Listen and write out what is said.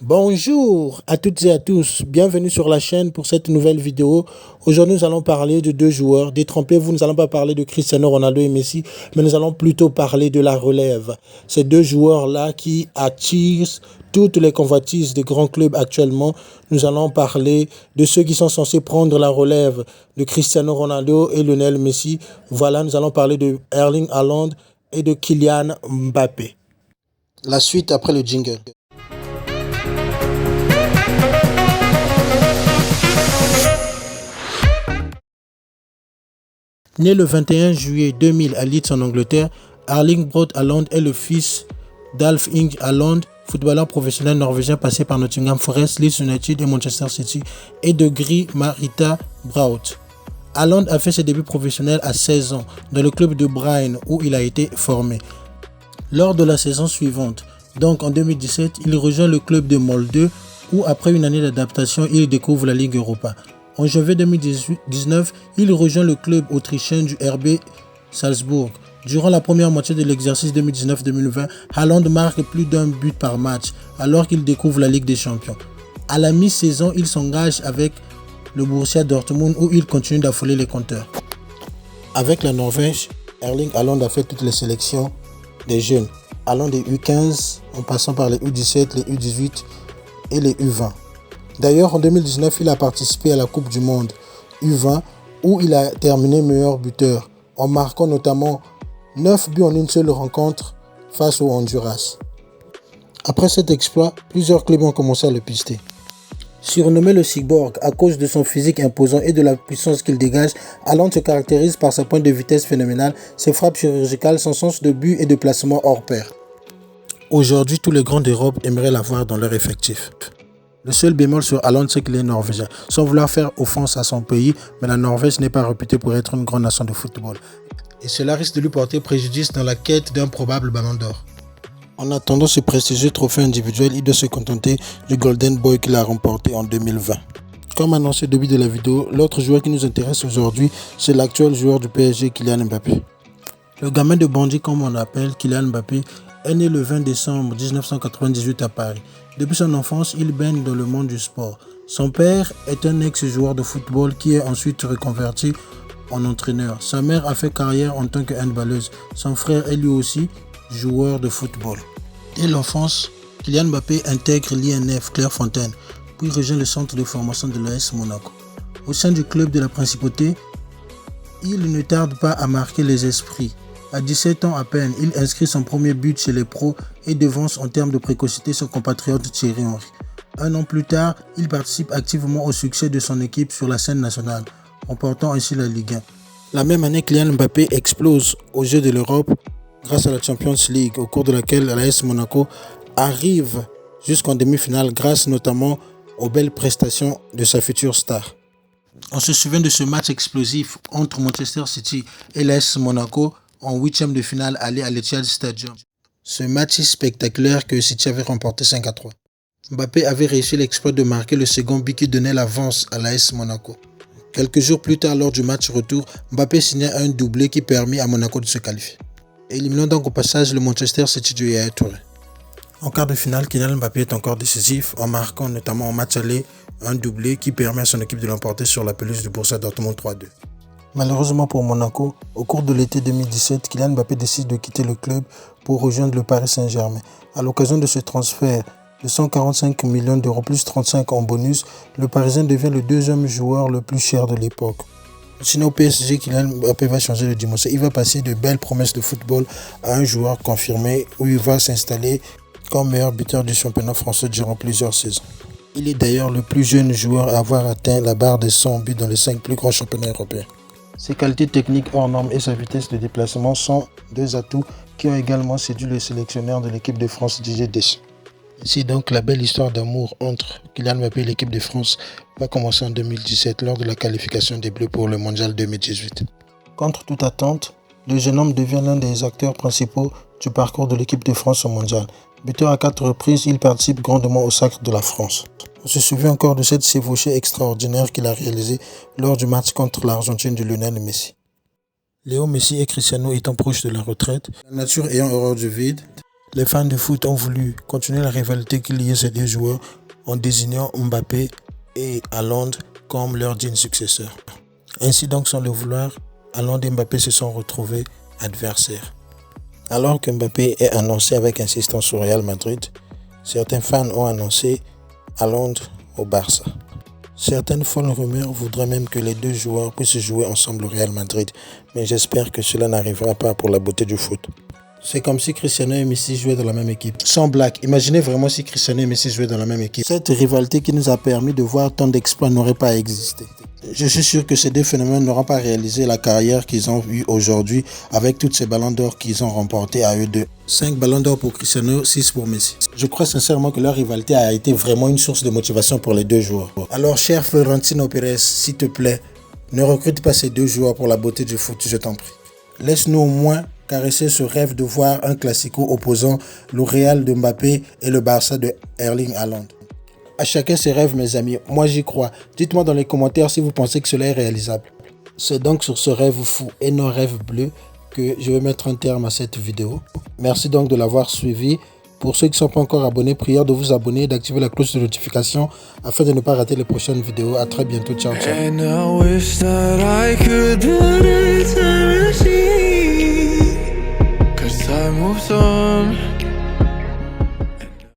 Bonjour à toutes et à tous, bienvenue sur la chaîne pour cette nouvelle vidéo. Aujourd'hui, nous allons parler de deux joueurs. Détrompez-vous, nous n'allons pas parler de Cristiano Ronaldo et Messi, mais nous allons plutôt parler de la relève. Ces deux joueurs-là qui attirent toutes les convoitises des grands clubs actuellement. Nous allons parler de ceux qui sont censés prendre la relève de Cristiano Ronaldo et Lionel Messi. Voilà, nous allons parler de Erling Haaland et de Kylian Mbappé. La suite après le jingle. Né le 21 juillet 2000 à Leeds en Angleterre, Erling Braut Haaland est le fils d'Alf Inge Haaland, footballeur professionnel norvégien passé par Nottingham Forest, Leeds United et Manchester City, et de Gry Marita Braut. Haaland a fait ses débuts professionnels à 16 ans dans le club de Brighton où il a été formé. Lors de la saison suivante, donc en 2017, il rejoint le club de Molde où après une année d'adaptation, il découvre la Ligue Europa. En janvier 2019, il rejoint le club autrichien du RB Salzbourg. Durant la première moitié de l'exercice 2019-2020, Haaland marque plus d'un but par match alors qu'il découvre la Ligue des Champions. À la mi-saison, il s'engage avec le Borussia Dortmund où il continue d'affoler les compteurs. Avec la Norvège, Erling Haaland a fait toutes les sélections des jeunes, allant des U15 en passant par les U17, les U18 et les U20. D'ailleurs, en 2019, il a participé à la Coupe du Monde U20 où il a terminé meilleur buteur en marquant notamment 9 buts en une seule rencontre face au Honduras. Après cet exploit, plusieurs clubs ont commencé à le pister. Surnommé le cyborg à cause de son physique imposant et de la puissance qu'il dégage, Haaland se caractérise par sa pointe de vitesse phénoménale, ses frappes chirurgicales, son sens de but et de placement hors pair. Aujourd'hui, tous les grands d'Europe aimeraient l'avoir dans leur effectif. Le seul bémol sur Haaland, c'est qu'il est norvégien. Sans vouloir faire offense à son pays, mais la Norvège n'est pas réputée pour être une grande nation de football. Et cela risque de lui porter préjudice dans la quête d'un probable ballon d'or. En attendant ce prestigieux trophée individuel, il doit se contenter du Golden Boy qu'il a remporté en 2020. Comme annoncé au début de la vidéo, l'autre joueur qui nous intéresse aujourd'hui, c'est l'actuel joueur du PSG, Kylian Mbappé. Le gamin de bandit, comme on l'appelle, Kylian Mbappé, est né le 20 décembre 1998 à Paris. Depuis son enfance, il baigne dans le monde du sport. Son père est un ex-joueur de football qui est ensuite reconverti en entraîneur. Sa mère a fait carrière en tant que handballeuse. Son frère est lui aussi joueur de football. Dès l'enfance, Kylian Mbappé intègre l'INF Clairefontaine, puis rejoint le centre de formation de l'AS Monaco. Au sein du club de la Principauté, il ne tarde pas à marquer les esprits. À 17 ans à peine, il inscrit son premier but chez les pros et devance en termes de précocité son compatriote Thierry Henry. Un an plus tard, il participe activement au succès de son équipe sur la scène nationale, remportant ainsi la Ligue 1. La même année, Kylian Mbappé explose aux Jeux de l'Europe grâce à la Champions League, au cours de laquelle l'AS Monaco arrive jusqu'en demi-finale grâce notamment aux belles prestations de sa future star. On se souvient de ce match explosif entre Manchester City et l'AS Monaco en huitième de finale aller à l'Etihad Stadium. Ce match spectaculaire que City avait remporté 5-3. Mbappé avait réussi l'exploit de marquer le second but qui donnait l'avance à l'AS Monaco. Quelques jours plus tard, lors du match retour, Mbappé signa un doublé qui permit à Monaco de se qualifier, éliminant donc au passage le Manchester City de Yaya Touré. En quart de finale, Kylian Mbappé est encore décisif en marquant notamment en match aller un doublé qui permet à son équipe de l'emporter sur la pelouse du Borussia Dortmund 3-2. Malheureusement pour Monaco, au cours de l'été 2017, Kylian Mbappé décide de quitter le club pour rejoindre le Paris Saint-Germain. À l'occasion de ce transfert de 145 millions d'euros plus 35 en bonus, le Parisien devient le deuxième joueur le plus cher de l'époque. Sinon au PSG, Kylian Mbappé va changer de dimension. Il va passer de belles promesses de football à un joueur confirmé où il va s'installer comme meilleur buteur du championnat français durant plusieurs saisons. Il est d'ailleurs le plus jeune joueur à avoir atteint la barre des 100 buts dans les 5 plus grands championnats européens. Ses qualités techniques hors normes et sa vitesse de déplacement sont deux atouts qui ont également séduit le sélectionneur de l'équipe de France, Didier Deschamps. Ainsi donc, la belle histoire d'amour entre Kylian Mbappé et l'équipe de France va commencer en 2017 lors de la qualification des Bleus pour le Mondial 2018. Contre toute attente, le jeune homme devient l'un des acteurs principaux du parcours de l'équipe de France au Mondial. Buteur à 4 reprises, il participe grandement au sacre de la France. On se souvient encore de cette chevauchée extraordinaire qu'il a réalisée lors du match contre l'Argentine de Lionel Messi. Léo Messi et Cristiano étant proches de la retraite, la nature ayant horreur du vide, Les fans de foot ont voulu continuer la rivalité qui liait ces deux joueurs en désignant Mbappé et Haaland comme leurs dignes successeurs. Ainsi donc, sans le vouloir, Haaland et Mbappé se sont retrouvés adversaires. Alors que Mbappé est annoncé avec insistance au Real Madrid, certains fans ont annoncé Haaland au Barça. Certaines folles rumeurs voudraient même que les deux joueurs puissent jouer ensemble au Real Madrid, mais j'espère que cela n'arrivera pas pour la beauté du foot. C'est comme si Cristiano et Messi jouaient dans la même équipe. Sans blague, imaginez vraiment si Cristiano et Messi jouaient dans la même équipe. Cette rivalité qui nous a permis de voir tant d'exploits n'aurait pas existé. Je suis sûr que ces deux phénomènes n'auront pas réalisé la carrière qu'ils ont eue aujourd'hui avec toutes ces ballons d'or qu'ils ont remportés à eux deux. 5 ballons d'or pour Cristiano, 6 pour Messi. Je crois sincèrement que leur rivalité a été vraiment une source de motivation pour les deux joueurs. Alors cher Florentino Pérez, s'il te plaît, ne recrute pas ces deux joueurs pour la beauté du foot, je t'en prie. Laisse-nous au moins caresser ce rêve de voir un classico opposant le Real de Mbappé et le Barça de Erling Haaland. À chacun ses rêves, mes amis. Moi, j'y crois. Dites-moi dans les commentaires si vous pensez que cela est réalisable. C'est donc sur ce rêve fou et non rêve bleu que je vais mettre un terme à cette vidéo. Merci donc de l'avoir suivi. Pour ceux qui ne sont pas encore abonnés, prière de vous abonner et d'activer la cloche de notification afin de ne pas rater les prochaines vidéos. À très bientôt. Ciao, ciao.